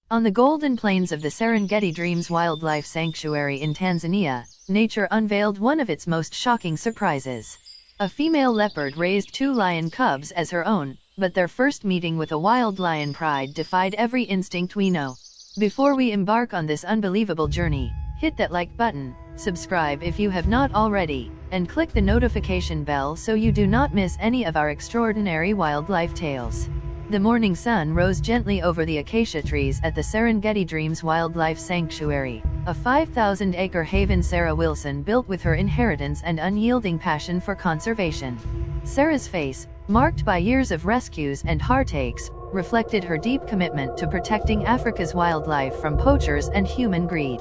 On the golden plains of the Serengeti Dreams Wildlife Sanctuary in Tanzania, nature unveiled one of its most shocking surprises. A female leopard raised 2 lion cubs as her own, but their first meeting with a wild lion pride defied every instinct we know. Before we embark on this unbelievable journey, hit that like button, subscribe if you have not already, and click the notification bell so you do not miss any of our extraordinary wildlife tales. The morning sun rose gently over the acacia trees at the Serengeti Dreams Wildlife Sanctuary, a 5,000-acre haven Zara Wilson built with her inheritance and unyielding passion for conservation. Zara's face, marked by years of rescues and heartaches, reflected her deep commitment to protecting Africa's wildlife from poachers and human greed.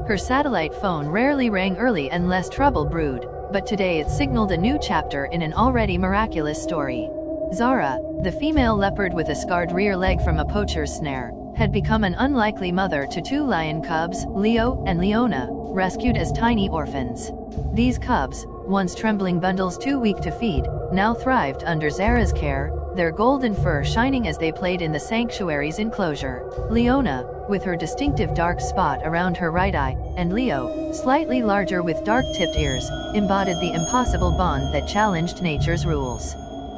Her satellite phone rarely rang early unless trouble brewed, but today it signaled a new chapter in an already miraculous story. Zara, the female leopard with a scarred rear leg from a poacher's snare, had become an unlikely mother to 2 lion cubs, Leo and Leona, rescued as tiny orphans. These cubs, once trembling bundles too weak to feed, now thrived under Zara's care, their golden fur shining as they played in the sanctuary's enclosure. Leona, with her distinctive dark spot around her right eye, and Leo, slightly larger with dark-tipped ears, embodied the impossible bond that challenged nature's rules.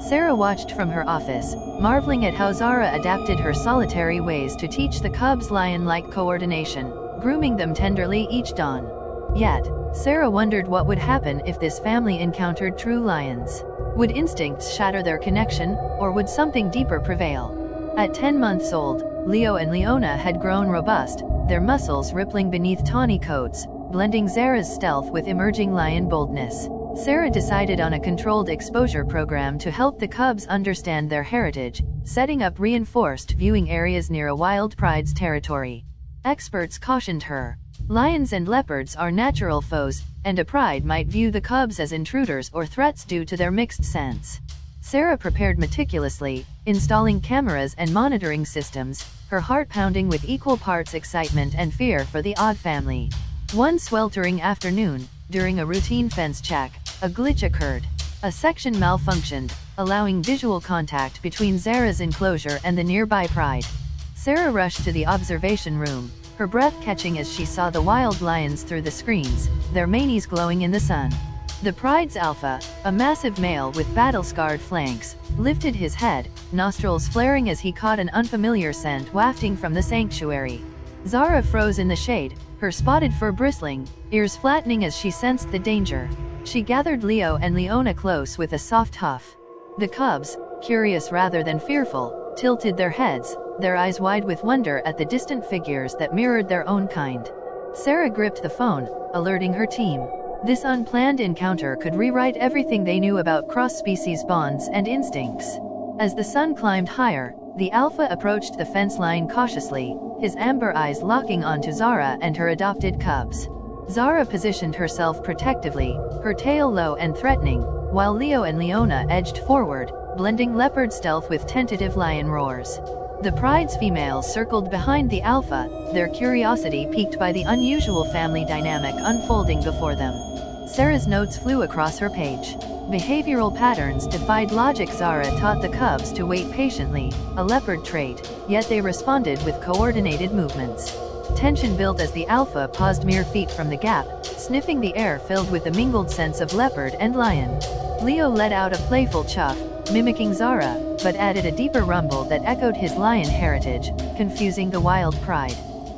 Zara watched from her office, marveling at how Zara adapted her solitary ways to teach the cubs lion-like coordination, grooming them tenderly each dawn. Yet, Zara wondered what would happen if this family encountered true lions. Would instincts shatter their connection, or would something deeper prevail? At 10 months old, Leo and Leona had grown robust, their muscles rippling beneath tawny coats, blending Zara's stealth with emerging lion boldness. Zara decided on a controlled exposure program to help the cubs understand their heritage, setting up reinforced viewing areas near a wild pride's territory. Experts cautioned her. Lions and leopards are natural foes, and a pride might view the cubs as intruders or threats due to their mixed sense. Zara prepared meticulously, installing cameras and monitoring systems, her heart pounding with equal parts excitement and fear for the odd family. One sweltering afternoon, during a routine fence check, a glitch occurred. A section malfunctioned, allowing visual contact between Zara's enclosure and the nearby pride. Zara rushed to the observation room, her breath catching as she saw the wild lions through the screens, their manes glowing in the sun. The pride's alpha, a massive male with battle-scarred flanks, lifted his head, nostrils flaring as he caught an unfamiliar scent wafting from the sanctuary. Zara froze in the shade, her spotted fur bristling, ears flattening as she sensed the danger. She gathered Leo and Leona close with a soft huff. The cubs, curious rather than fearful, tilted their heads, their eyes wide with wonder at the distant figures that mirrored their own kind. Zara gripped the phone, alerting her team. This unplanned encounter could rewrite everything they knew about cross-species bonds and instincts. As the sun climbed higher, the alpha approached the fence line cautiously, his amber eyes locking onto Zara and her adopted cubs. Zara positioned herself protectively, her tail low and threatening, while Leo and Leona edged forward, blending leopard stealth with tentative lion roars. The pride's females circled behind the alpha, their curiosity piqued by the unusual family dynamic unfolding before them. Zara's notes flew across her page. Behavioral patterns defied logic. Zara taught the cubs to wait patiently, a leopard trait, yet they responded with coordinated movements. Tension built as the alpha paused mere feet from the gap, sniffing the air filled with the mingled scents of leopard and lion. Leo let out a playful chuff, mimicking Zara, but added a deeper rumble that echoed his lion heritage, confusing the wild pride.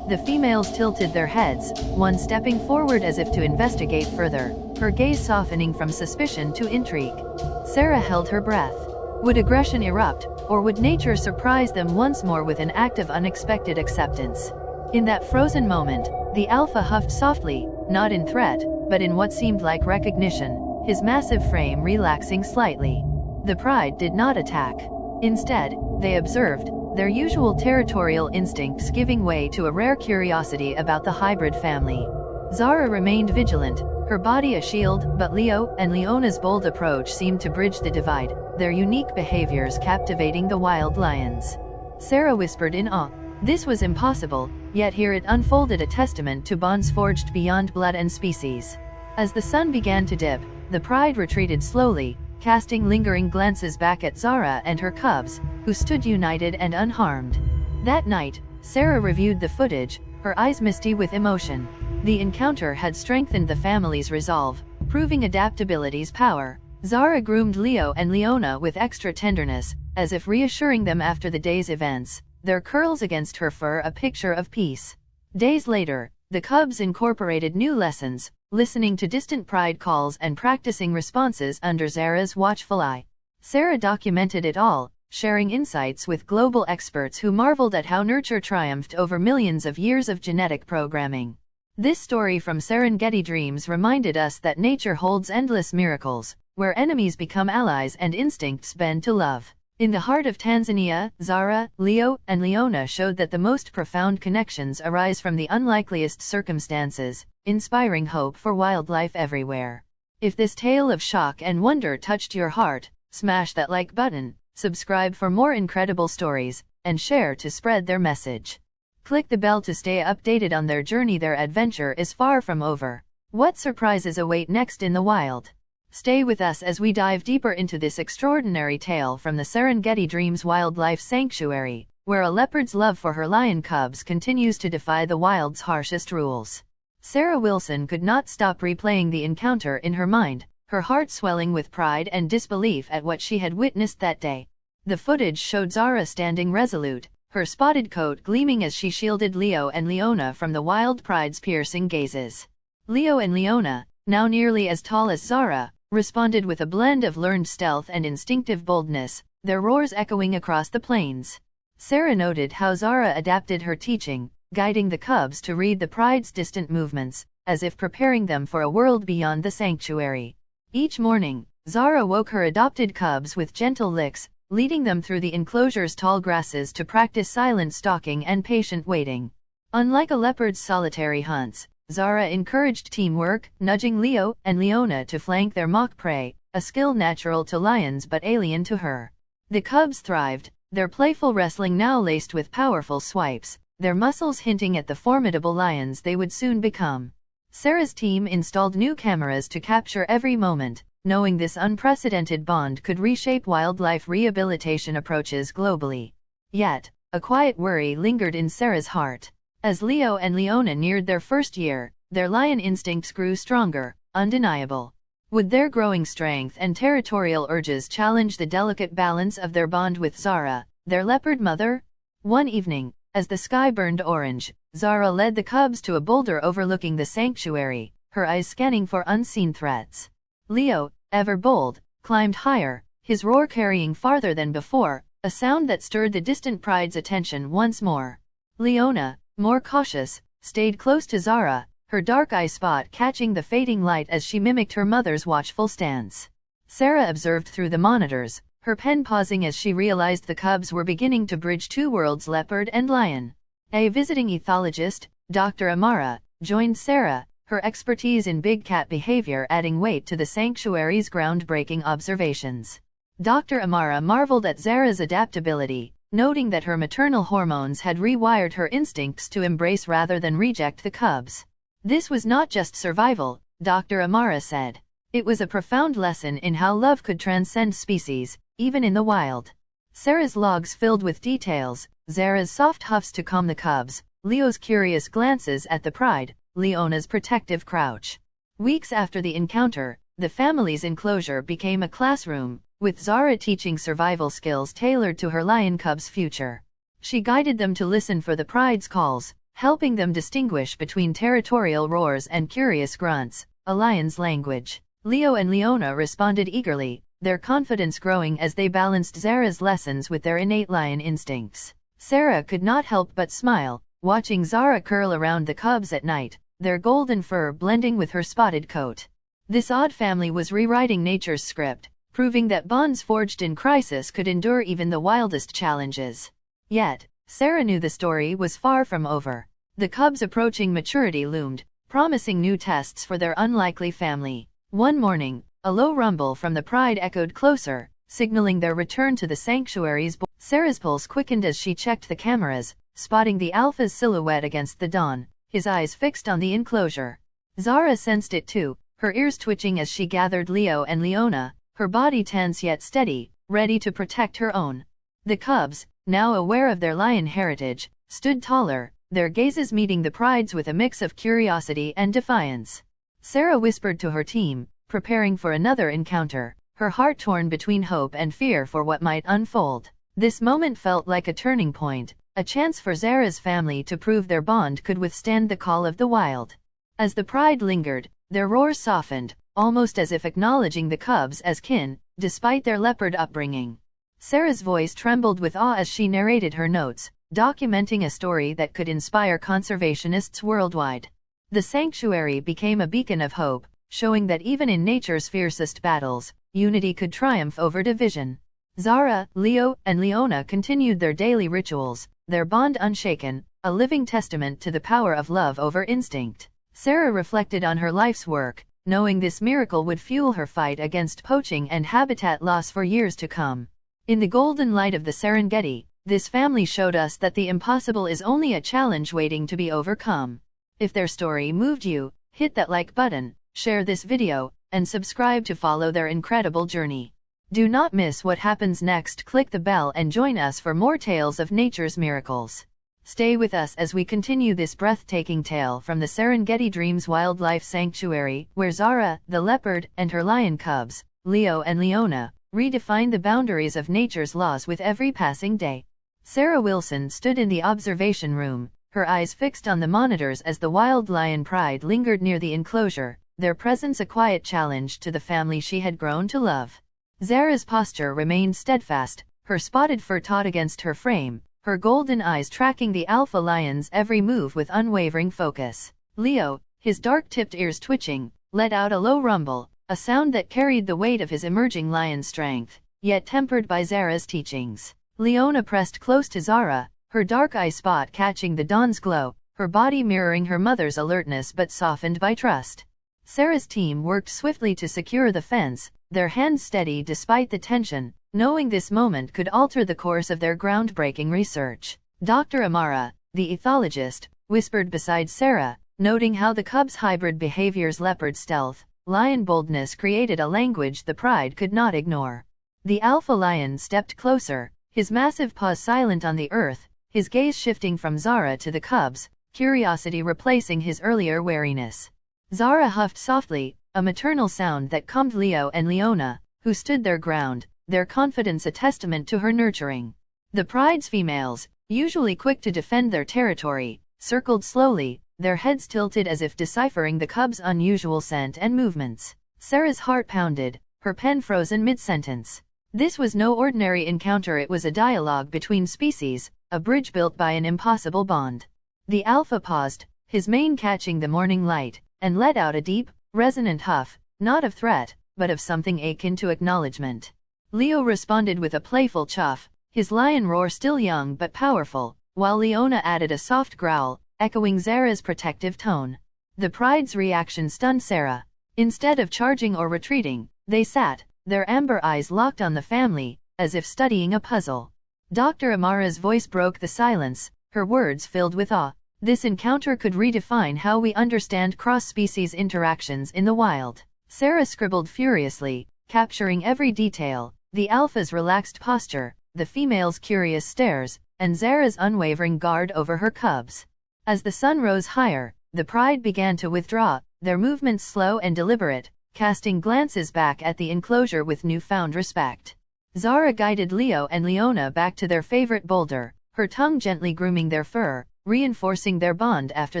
The females tilted their heads, one stepping forward as if to investigate further, her gaze softening from suspicion to intrigue. Zara held her breath. Would aggression erupt, or would nature surprise them once more with an act of unexpected acceptance? In that frozen moment, the alpha huffed softly, not in threat, but in what seemed like recognition, his massive frame relaxing slightly. The pride did not attack. Instead, they observed, their usual territorial instincts giving way to a rare curiosity about the hybrid family. Zara remained vigilant, her body a shield, but Leo and Leona's bold approach seemed to bridge the divide, their unique behaviors captivating the wild lions. Zara whispered in awe. This was impossible, yet here it unfolded, a testament to bonds forged beyond blood and species. As the sun began to dip, the pride retreated slowly, casting lingering glances back at Zara and her cubs, who stood united and unharmed. That night, Zara reviewed the footage, her eyes misty with emotion. The encounter had strengthened the family's resolve, proving adaptability's power. Zara groomed Leo and Leona with extra tenderness, as if reassuring them after the day's events, their curls against her fur a picture of peace. Days later, the cubs incorporated new lessons, listening to distant pride calls and practicing responses under Zara's watchful eye. Zara documented it all, sharing insights with global experts who marveled at how nurture triumphed over millions of years of genetic programming. This story from Serengeti Dreams reminded us that nature holds endless miracles, where enemies become allies and instincts bend to love. In the heart of Tanzania, Zara, Leo, and Leona showed that the most profound connections arise from the unlikeliest circumstances, inspiring hope for wildlife everywhere. If this tale of shock and wonder touched your heart, smash that like button, subscribe for more incredible stories, and share to spread their message. Click the bell to stay updated on their journey. Their adventure is far from over. What surprises await next in the wild? Stay with us as we dive deeper into this extraordinary tale from the Serengeti Dreams Wildlife Sanctuary, where a leopard's love for her lion cubs continues to defy the wild's harshest rules. Sarah Wilson could not stop replaying the encounter in her mind, her heart swelling with pride and disbelief at what she had witnessed that day. The footage showed Zara standing resolute, her spotted coat gleaming as she shielded Leo and Leona from the wild pride's piercing gazes. Leo and Leona, now nearly as tall as Zara, responded with a blend of learned stealth and instinctive boldness, their roars echoing across the plains. Sarah noted how Zara adapted her teaching, guiding the cubs to read the pride's distant movements, as if preparing them for a world beyond the sanctuary. Each morning, Zara woke her adopted cubs with gentle licks, leading them through the enclosure's tall grasses to practice silent stalking and patient waiting. Unlike a leopard's solitary hunts, Zara encouraged teamwork, nudging Leo and Leona to flank their mock prey, a skill natural to lions but alien to her. The cubs thrived, their playful wrestling now laced with powerful swipes, their muscles hinting at the formidable lions they would soon become. Sarah's team installed new cameras to capture every moment, knowing this unprecedented bond could reshape wildlife rehabilitation approaches globally. Yet, a quiet worry lingered in Sarah's heart. As Leo and Leona neared their first year, their lion instincts grew stronger, undeniable. Would their growing strength and territorial urges challenge the delicate balance of their bond with Zara, their leopard mother? One evening, as the sky burned orange, Zara led the cubs to a boulder overlooking the sanctuary, her eyes scanning for unseen threats. Leo, ever bold, climbed higher, his roar carrying farther than before, a sound that stirred the distant pride's attention once more. Leona, more cautious, stayed close to Zara, her dark eye spot catching the fading light as she mimicked her mother's watchful stance. Sarah observed through the monitors, her pen pausing as she realized the cubs were beginning to bridge two worlds, leopard and lion. A visiting ethologist, Dr. Amara, joined Sarah, her expertise in big cat behavior adding weight to the sanctuary's groundbreaking observations. Dr. Amara marveled at Zara's adaptability, noting that her maternal hormones had rewired her instincts to embrace rather than reject the cubs. This was not just survival, Dr. Amara said. It was a profound lesson in how love could transcend species, even in the wild. Sarah's logs filled with details, Zara's soft huffs to calm the cubs, Leo's curious glances at the pride, Leona's protective crouch. Weeks after the encounter, the family's enclosure became a classroom, with Zara teaching survival skills tailored to her lion cub's future. She guided them to listen for the pride's calls, helping them distinguish between territorial roars and curious grunts, a lion's language. Leo and Leona responded eagerly, their confidence growing as they balanced Zara's lessons with their innate lion instincts. Sarah could not help but smile, watching Zara curl around the cubs at night, their golden fur blending with her spotted coat. This odd family was rewriting nature's script, proving that bonds forged in crisis could endure even the wildest challenges. Yet, Sarah knew the story was far from over. The cubs' approaching maturity loomed, promising new tests for their unlikely family. One morning, a low rumble from the pride echoed closer, signaling their return to the sanctuary's border. Sarah's pulse quickened as she checked the cameras, spotting the alpha's silhouette against the dawn, his eyes fixed on the enclosure. Zara sensed it too, her ears twitching as she gathered Leo and Leona, her body tense yet steady, ready to protect her own. The cubs, now aware of their lion heritage, stood taller, their gazes meeting the pride's with a mix of curiosity and defiance. Zara whispered to her team, preparing for another encounter, her heart torn between hope and fear for what might unfold. This moment felt like a turning point, a chance for Zara's family to prove their bond could withstand the call of the wild. As the pride lingered, their roars softened, almost as if acknowledging the cubs as kin, despite their leopard upbringing. Zara's voice trembled with awe as she narrated her notes, documenting a story that could inspire conservationists worldwide. The sanctuary became a beacon of hope, showing that even in nature's fiercest battles, unity could triumph over division. Zara, Leo, and Leona continued their daily rituals, their bond unshaken, a living testament to the power of love over instinct. Zara reflected on her life's work, knowing this miracle would fuel her fight against poaching and habitat loss for years to come. In the golden light of the Serengeti, this family showed us that the impossible is only a challenge waiting to be overcome. If their story moved you, hit that like button, share this video, and subscribe to follow their incredible journey. Do not miss what happens next. Click the bell and join us for more tales of nature's miracles. Stay with us as we continue this breathtaking tale from the Serengeti Dreams Wildlife Sanctuary, where Zara, the leopard, and her lion cubs, Leo and Leona, redefine the boundaries of nature's laws with every passing day. Sarah Wilson stood in the observation room, her eyes fixed on the monitors as the wild lion pride lingered near the enclosure, their presence a quiet challenge to the family she had grown to love. Zara's posture remained steadfast, her spotted fur taut against her frame, her golden eyes tracking the alpha lion's every move with unwavering focus. Leo, his dark-tipped ears twitching, let out a low rumble, a sound that carried the weight of his emerging lion strength, yet tempered by Zara's teachings. Leona pressed close to Zara, her dark eye spot catching the dawn's glow, her body mirroring her mother's alertness but softened by trust. Zara's team worked swiftly to secure the fence, their hands steady despite the tension, knowing this moment could alter the course of their groundbreaking research. Dr. Amara, the ethologist, whispered beside Zara, noting how the cub's hybrid behaviors, leopard stealth, lion boldness, created a language the pride could not ignore. The alpha lion stepped closer, his massive paws silent on the earth, his gaze shifting from Zara to the cubs, curiosity replacing his earlier wariness. Zara huffed softly, a maternal sound that calmed Leo and Leona, who stood their ground, their confidence a testament to her nurturing. The pride's females, usually quick to defend their territory, circled slowly, their heads tilted as if deciphering the cub's unusual scent and movements. Sarah's heart pounded, her pen frozen mid-sentence. This was no ordinary encounter, it was a dialogue between species, a bridge built by an impossible bond. The alpha paused, his mane catching the morning light, and let out a deep, resonant huff, not of threat, but of something akin to acknowledgement. Leo responded with a playful chuff, his lion roar still young but powerful, while Leona added a soft growl, echoing Zara's protective tone. The pride's reaction stunned Zara. Instead of charging or retreating, they sat, their amber eyes locked on the family, as if studying a puzzle. Dr. Amara's voice broke the silence, her words filled with awe. This encounter could redefine how we understand cross-species interactions in the wild. Zara scribbled furiously, capturing every detail, the alpha's relaxed posture, the female's curious stares, and Zara's unwavering guard over her cubs. As the sun rose higher, the pride began to withdraw, their movements slow and deliberate, casting glances back at the enclosure with newfound respect. Zara guided Leo and Leona back to their favorite boulder, her tongue gently grooming their fur, reinforcing their bond after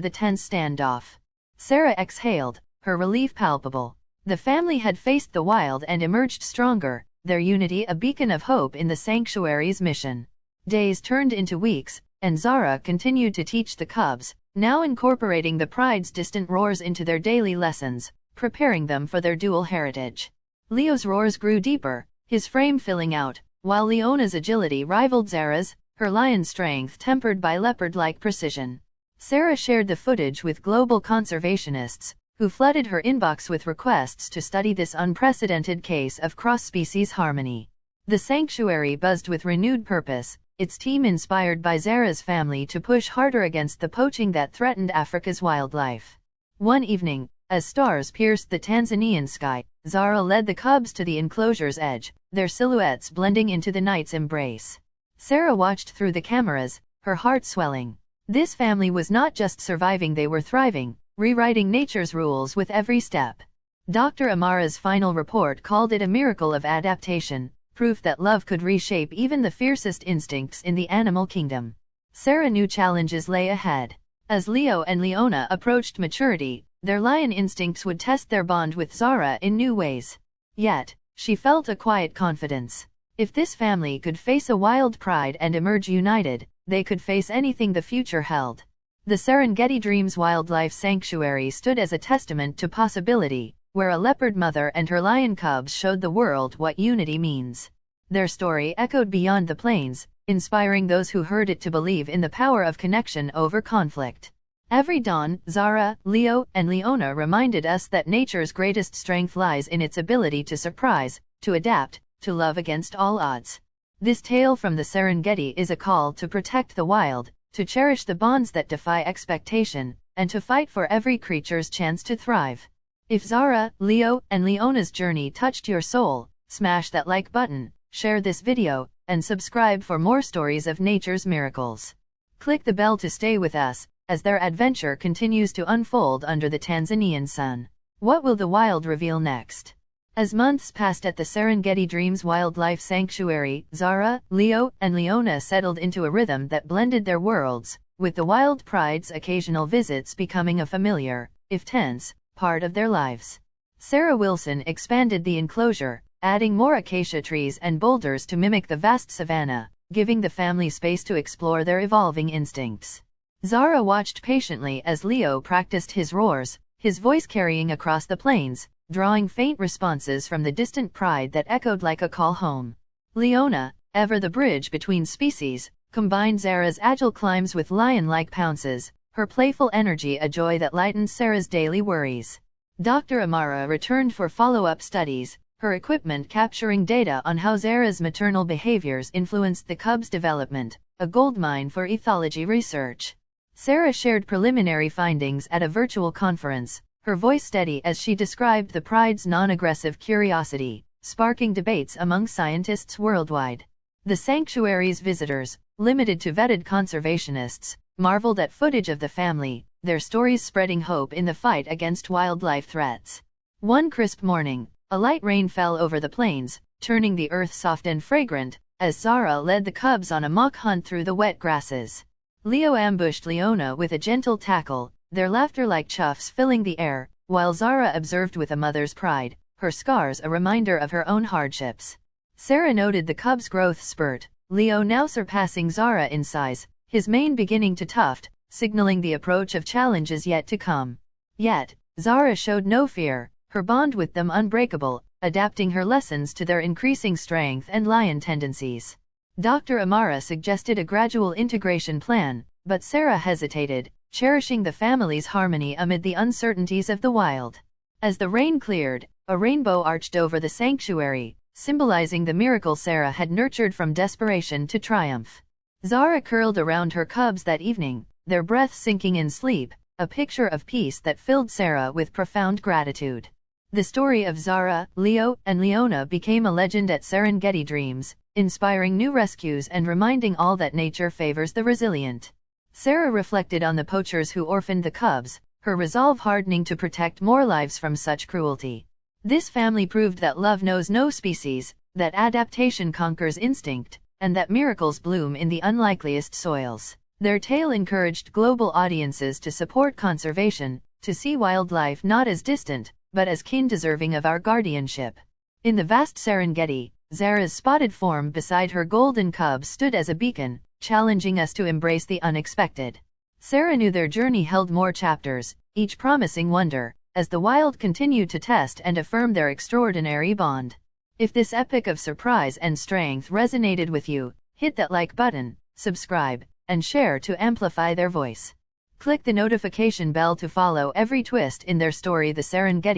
the tense standoff. Zara exhaled, her relief palpable. The family had faced the wild and emerged stronger, their unity a beacon of hope in the sanctuary's mission. Days turned into weeks, and Zara continued to teach the cubs, now incorporating the pride's distant roars into their daily lessons, preparing them for their dual heritage. Leo's roars grew deeper, his frame filling out, while Leona's agility rivaled Zara's, her lion strength tempered by leopard-like precision. Zara shared the footage with global conservationists, who flooded her inbox with requests to study this unprecedented case of cross-species harmony. The sanctuary buzzed with renewed purpose, its team inspired by Zara's family to push harder against the poaching that threatened Africa's wildlife. One evening, as stars pierced the Tanzanian sky, Zara led the cubs to the enclosure's edge, their silhouettes blending into the night's embrace. Zara watched through the cameras, her heart swelling. This family was not just surviving, they were thriving, rewriting nature's rules with every step. Dr. Amara's final report called it a miracle of adaptation, proof that love could reshape even the fiercest instincts in the animal kingdom. Zara knew challenges lay ahead. As Leo and Leona approached maturity, their lion instincts would test their bond with Zara in new ways. Yet, she felt a quiet confidence. If this family could face a wild pride and emerge united, they could face anything the future held. The Serengeti Dreams Wildlife Sanctuary stood as a testament to possibility, where a leopard mother and her lion cubs showed the world what unity means. Their story echoed beyond the plains, inspiring those who heard it to believe in the power of connection over conflict. Every dawn, Zara, Leo, and Leona reminded us that nature's greatest strength lies in its ability to surprise, to adapt, to love against all odds. This tale from the Serengeti is a call to protect the wild, to cherish the bonds that defy expectation, and to fight for every creature's chance to thrive. If Zara, Leo, and Leona's journey touched your soul, smash that like button, share this video, and subscribe for more stories of nature's miracles. Click the bell to stay with us, as their adventure continues to unfold under the Tanzanian sun. What will the wild reveal next? As months passed at the Serengeti Dreams Wildlife Sanctuary, Zara, Leo, and Leona settled into a rhythm that blended their worlds, with the wild pride's occasional visits becoming a familiar, if tense, part of their lives. Sarah Wilson expanded the enclosure, adding more acacia trees and boulders to mimic the vast savanna, giving the family space to explore their evolving instincts. Zara watched patiently as Leo practiced his roars, his voice carrying across the plains, drawing faint responses from the distant pride that echoed like a call home. Leona, ever the bridge between species, combined Zara's agile climbs with lion-like pounces, her playful energy a joy that lightened Sarah's daily worries. Dr. Amara returned for follow-up studies, her equipment capturing data on how Zara's maternal behaviors influenced the cub's development, a goldmine for ethology research. Sarah shared preliminary findings at a virtual conference, her voice steady as she described the pride's non-aggressive curiosity, sparking debates among scientists worldwide. The sanctuary's visitors, limited to vetted conservationists, marveled at footage of the family, their stories spreading hope in the fight against wildlife threats. One crisp morning, a light rain fell over the plains, turning the earth soft and fragrant, as Zara led the cubs on a mock hunt through the wet grasses. Leo ambushed Leona with a gentle tackle, their laughter like chuffs filling the air, while Zara observed with a mother's pride, her scars a reminder of her own hardships. Sarah noted the cub's growth spurt, Leo now surpassing Zara in size, his mane beginning to tuft, signaling the approach of challenges yet to come. Yet, Zara showed no fear, her bond with them unbreakable, adapting her lessons to their increasing strength and lion tendencies. Dr. Amara suggested a gradual integration plan, but Sarah hesitated, cherishing the family's harmony amid the uncertainties of the wild. As the rain cleared, a rainbow arched over the sanctuary, symbolizing the miracle Sarah had nurtured from desperation to triumph. Zara curled around her cubs that evening, their breath sinking in sleep, a picture of peace that filled Sarah with profound gratitude. The story of Zara, Leo, and Leona became a legend at Serengeti Dreams, inspiring new rescues and reminding all that nature favors the resilient. Sarah reflected on the poachers who orphaned the cubs, her resolve hardening to protect more lives from such cruelty. This family proved that love knows no species, that adaptation conquers instinct, and that miracles bloom in the unlikeliest soils. Their tale encouraged global audiences to support conservation, to see wildlife not as distant, but as kin deserving of our guardianship. In the vast Serengeti, Zara's spotted form beside her golden cub stood as a beacon, challenging us to embrace the unexpected. Sarah knew their journey held more chapters, each promising wonder, as the wild continued to test and affirm their extraordinary bond. If this epic of surprise and strength resonated with you, hit that like button, subscribe, and share to amplify their voice. Click the notification bell to follow every twist in their story. The Serengeti